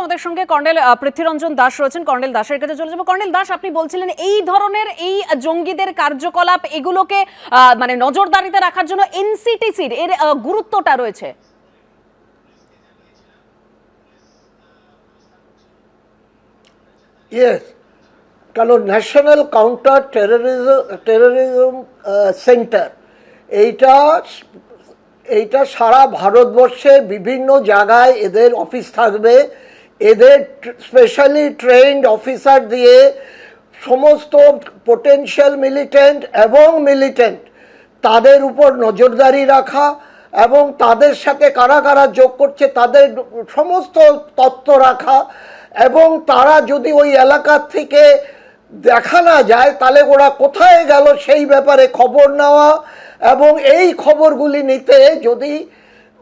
আমাদের সঙ্গে কর্নেল পৃথ্বীরঞ্জন দাস রয়েছেন। কর্নেল দাসের কাছে চলে যাবো। কর্নেল দাস, আপনি বলছিলেন এই ধরনের এই জঙ্গিদের কার্যকলাপ এগুলোকে মানে নজরদারিতে রাখার জন্য এনসিটিসির এর গুরুত্বটা রয়েছে। ইয়েস, কারণ ন্যাশনাল কাউন্টার টেরোরিজম সেন্টার এইটা এইটা সারা ভারতবর্ষের বিভিন্ন জায়গায় এদের অফিস থাকবে। এদের স্পেশালি ট্রেন্ড অফিসার দিয়ে সমস্ত পোটেনশিয়াল মিলিটেন্ট এবং মিলিটেন্ট তাদের উপর নজরদারি রাখা এবং তাদের সাথে কারা কারা যোগ করছে তাদের সমস্ত তথ্য রাখা, এবং তারা যদি ওই এলাকার থেকে দেখা না যায় তাহলে ওরা কোথায় গেল সেই ব্যাপারে খবর নেওয়া, এবং এই খবরগুলি নিতে যদি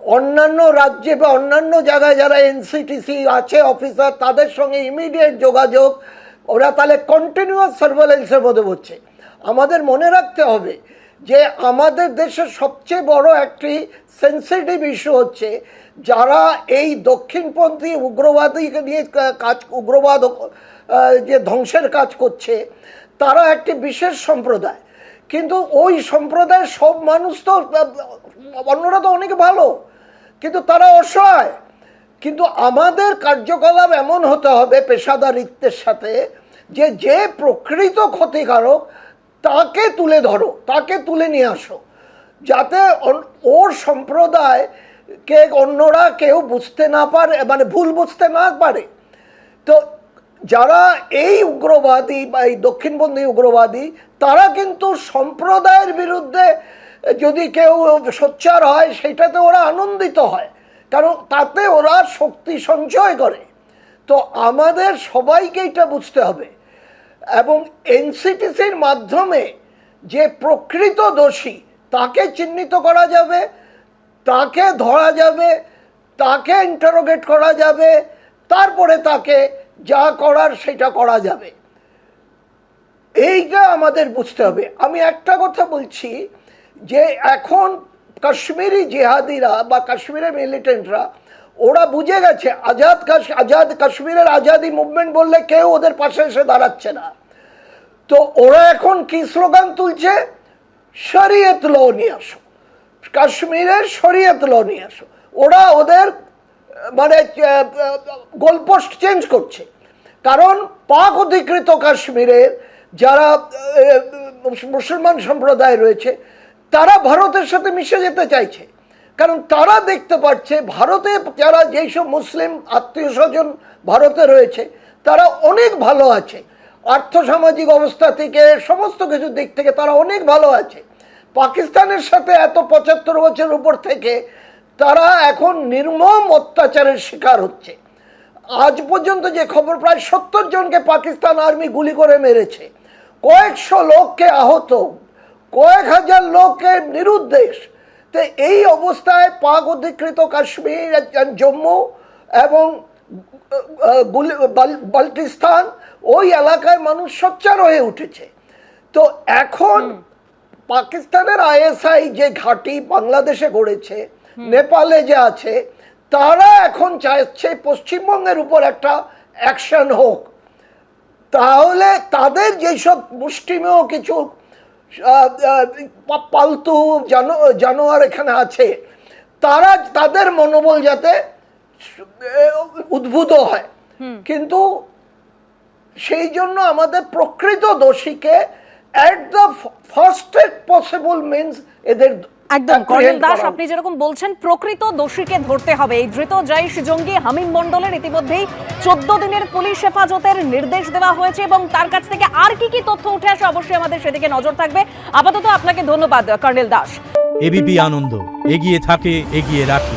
অন্যান্য রাজ্যে বা অন্যান্য জায়গায় যারা এনসিটিসি আছে অফিসার তাদের সঙ্গে ইমিডিয়েট যোগাযোগ, ওরা তাহলে কন্টিনিউয়াস সার্ভেলেন্সের মধ্যে হচ্ছে। আমাদের মনে রাখতে হবে যে আমাদের দেশের সবচেয়ে বড় একটি সেন্সিটিভ ইস্যু হচ্ছে যারা এই দক্ষিণপন্থী উগ্রবাদীকে নিয়ে উগ্রবাদ যে ধ্বংসের কাজ করছে তারা একটি বিশেষ সম্প্রদায়, কিন্তু ওই সম্প্রদায়ের সব মানুষ তো অন্যরা তো অনেক ভালো, কিন্তু তারা অসহায়। কিন্তু আমাদের কার্যকলাপ এমন হতে হবে পেশাদারিত্বের সাথে যে যে প্রকৃত ক্ষতিকারক তাকে তুলে ধরো, তাকে তুলে নিয়ে আসো, যাতে ওর সম্প্রদায়কে অন্যরা কেউ বুঝতে না পারে, মানে ভুল বুঝতে না পারে। তো যারা এই উগ্রবাদী বা এই দক্ষিণপন্থী উগ্রবাদী তারা কিন্তু সম্প্রদায়ের বিরুদ্ধে যদি কেউ সোচ্চার হয় সেটাতে ওরা আনন্দিত হয়, কারণ তাতে ওরা শক্তি সঞ্চয় করে। তো আমাদের সবাইকে এটা বুঝতে হবে, এবং এনসিটিসির মাধ্যমে যে প্রকৃত দোষী তাকে চিহ্নিত করা যাবে, তাকে ধরা যাবে, তাকে ইন্টারোগেট করা যাবে, তারপরে তাকে যা করার সেটা করা যাবে। এইটা আমাদের বুঝতে হবে। আমি একটা কথা বলছি যে এখন কাশ্মীরি জিহাদিরা বা কাশ্মীরের মিলিটেন্টরা ওরা বুঝে গেছে আজাদ কাশ্মীরের আজাদি মুভমেন্ট বললে কেউ ওদের পাশে এসে দাঁড়াচ্ছে না। তো ওরা এখন কি স্লোগান তুলছে? শরিয়ত ল নিয়ে আসো, কাশ্মীরের শরিয়ত ল নিয়ে আসো। ওরা ওদের মানে গোলপোস্ট চেঞ্জ করছে, কারণ পাক অধিকৃত কাশ্মীরের যারা মুসলমান সম্প্রদায় রয়েছে তারা ভারতের সাথে মিশে যেতে চাইছে, কারণ তারা দেখতে পাচ্ছে ভারতে যারা যেসব মুসলিম আত্মীয় স্বজন ভারতে রয়েছে তারা অনেক ভালো আছে, আর্থসামাজিক অবস্থা থেকে সমস্ত কিছু দিক থেকে তারা অনেক ভালো আছে। পাকিস্তানের সাথে এত ৭৫ বছর উপর থেকে তারা এখন নির্মম অত্যাচারের শিকার হচ্ছে। আজ পর্যন্ত যে খবর প্রায় ৭০ জনকে পাকিস্তান আর্মি গুলি করে মেরেছে, কয়েকশো লোককে আহত, কয়েক হাজার লোকের নিরুদ্দেশ। তো এই অবস্থায় পাক অধিকৃত কাশ্মীর, জম্মু এবং বাল্টিস্তান ওই এলাকায় মানুষ সোচ্চার হয়ে উঠেছে। তো এখন পাকিস্তানের আইএসআই যে ঘাঁটি বাংলাদেশে গড়েছে, নেপালে যে আছে, তারা এখন চাইছে পশ্চিমবঙ্গের উপর একটা অ্যাকশন হোক। তাহলে তাদের যেসব মুষ্টিমেয় কিছু পালতু জানোয়ার এখানে আছে তারা তাদের মনোবল যাতে উদ্ভূত হয়, কিন্তু সেই জন্য আমাদের প্রকৃত দোষীকে at the fastest possible means এদের একদম। কর্নেল দাস, আপনি যেরকম বলছেন প্রকৃত দোষীকে ধরতে হবে। এই ধৃত জৈশ জঙ্গি হামিম মন্ডলের ইতিমধ্যেই 14 দিনের পুলিশ হেফাজতের নির্দেশ দেওয়া হয়েছে, এবং তার কাছ থেকে আর কি কি তথ্য উঠে আসে অবশ্যই আমাদের সেদিকে নজর থাকবে। আপাতত আপনাকে ধন্যবাদ কর্নেল দাস। এবিপি আনন্দ, এগিয়ে থাকে, এগিয়ে রাখে।